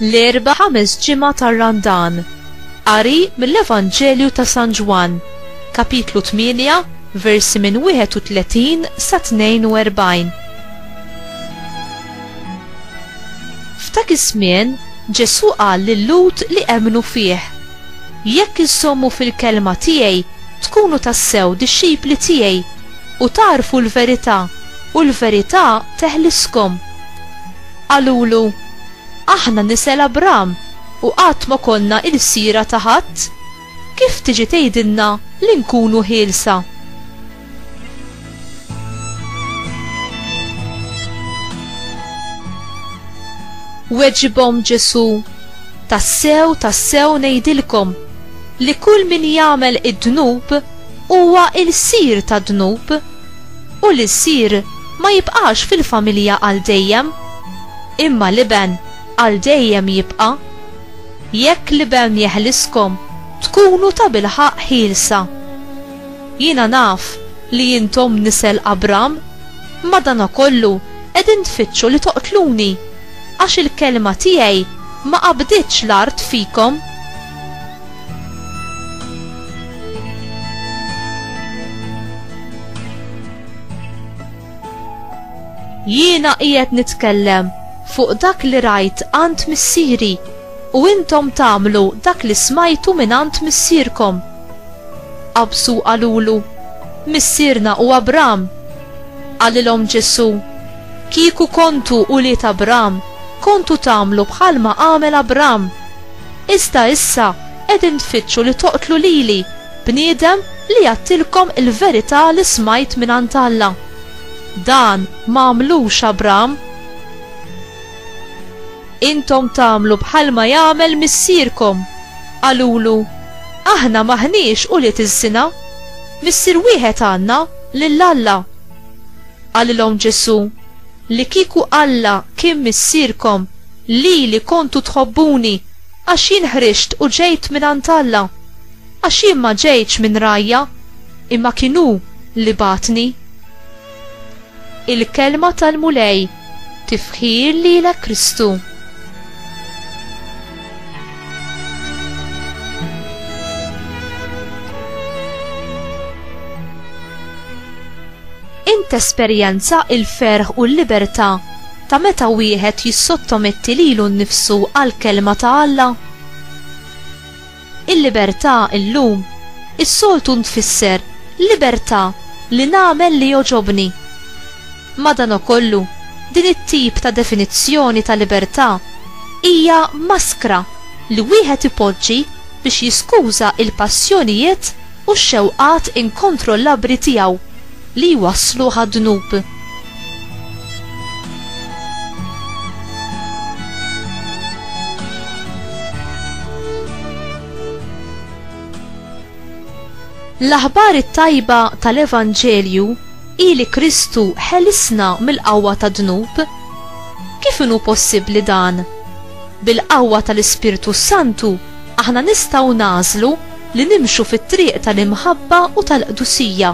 L-erba' 5 ġimgħa tar-Randan. Qari mill-Evanġelju ta' San Ġwan, kapitlu 8, versi minn 31 sa 42. F'dak iż-żmien Ġesu qal lil-Lut li emnu fih: jekk insommu fil-kelma tiegħi tkunu tassew dixxipli tiegħi u tarfu l-verità u l-verità teħliskom. Qalulu: aħna nisel Abram u qatt ma konna il-sira ta' ħadd, kif tiġi tgħidilna li nkunu ħielsa? Weġibhom Ġesu: tassew ngħidilkom li kull min jagħmel id-dnub huwa il-sir ta' dnub, u l-sir ma jibqax fil-familja għal dejjem, imma l-iben għal dejjem jibqa'. Jekk l-iben jeħliskom tkunu ta' bilħaq ħielsa. Jiena naf li intom nisel Abram, madankollu qegħdin tfittxu li toqtluni għax il-kelma tiegħi ma qabditx l-art fikom. Jiena qiegħed nitkellem fuq dak li rajt għand missieri u intom tagħmlu dak li smajtu minn għand missierkom. Qabsu qalulu: missierna u Abram. Qalilhom Ġesu: kieku kontu ulied Abram kontu tagħmlu bħalma għamel Abram. Iżda issa qegħdin tfittxu li toqtlu lili, bniedem li jgħattilkom il-verità li smajt minn għand Alla. Dan ma għamlux Abram. Intom tagħmlu bħalma jagħmel missierkom. Qalulu: aħna maħniex ulied iż-żina, missier wieħed għandna lil Alla. Qalilhom Ġesu: li kieku Alla kien missierkom li kontu tħobbuni għax jien ħriġt u ġejt minn għand Alla, għax jien ma ġejtx minn rajja, imma kienu li batni. Il-kelma tal-mulej tifħir lilek Kristu. Int esperjenza il-ferħ u l-libertà ta' meta wieħed jissottometti lilu nnifsu għall-kelma ta' Alla? Il-libertà illum is-soltu tfisser libertà li nagħmel li joġobni. Madankollu din it-tip ta' definizzjoni ta' libertà hija maskra li wieħed ipoġġi biex jiskuża il-passjonijiet u x-xewqat inkontrollabbli tiegħu li waslu ħad-dnub. L-aħbar it-tajba tal-Evanġelju ili Kristu ħelisna mill-qawwa ta' dnub. Kif inhu possibbli dan? Bil-qawwa tal-Ispirtu Santu aħna nistgħu nażlu li nimxu fit-triq tal-imħabba u tal-qdusija.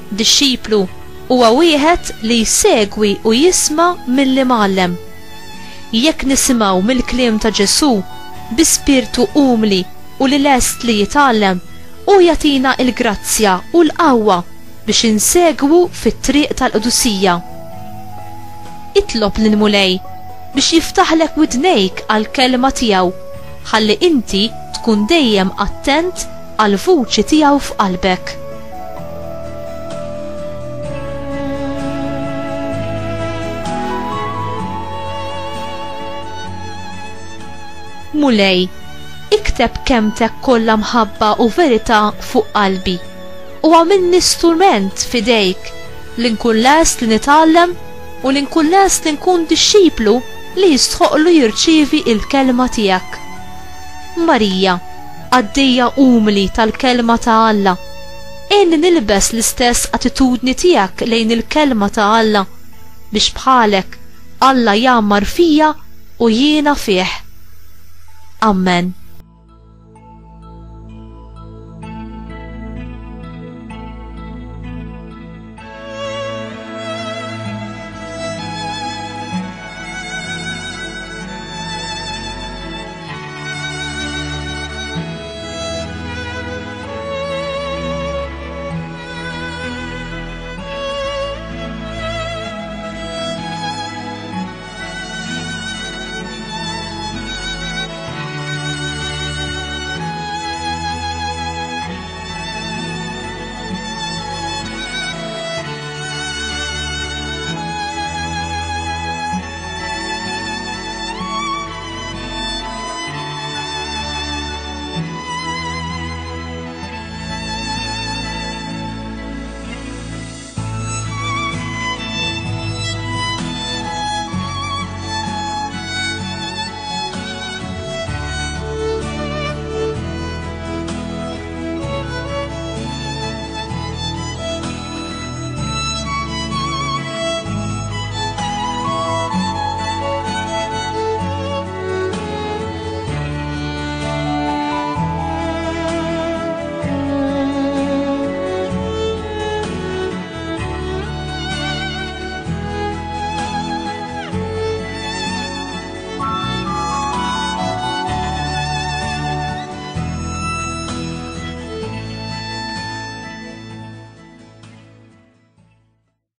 Dixxiplu huwa wieħed li jsegwi u jisma' milli mgħallem. Jekk nisimgħu mill-kliem ta' Ġesu bi spirtu umli u li lest li jitgħallem u jagħtina l-grazzja u l-qawwa biex insegwu fit-triq tal-qdusija. Itlob lill-mulej biex jiftaħlek widnejk għall-kelma tiegħu ħalli inti tkun dejjem attent għall vuċi tiegħu f'qalbek. Mulej, ikteb kemmtek kollha mħabba u verità fuq qalbi u għamilni strument fidejk li nkun lest li nitgħallem u li nkun lest li nkun dixxiplu li jistħoqlu jirċievi il-kelma tiegħek. Marija, għaddejja umli tal-kelma ta' Alla, inni nilbes l-istess attitudni tiegħek lejn il-kelma ta' Alla biex bħalek Alla jagħmar fija u jiena fih. Amen.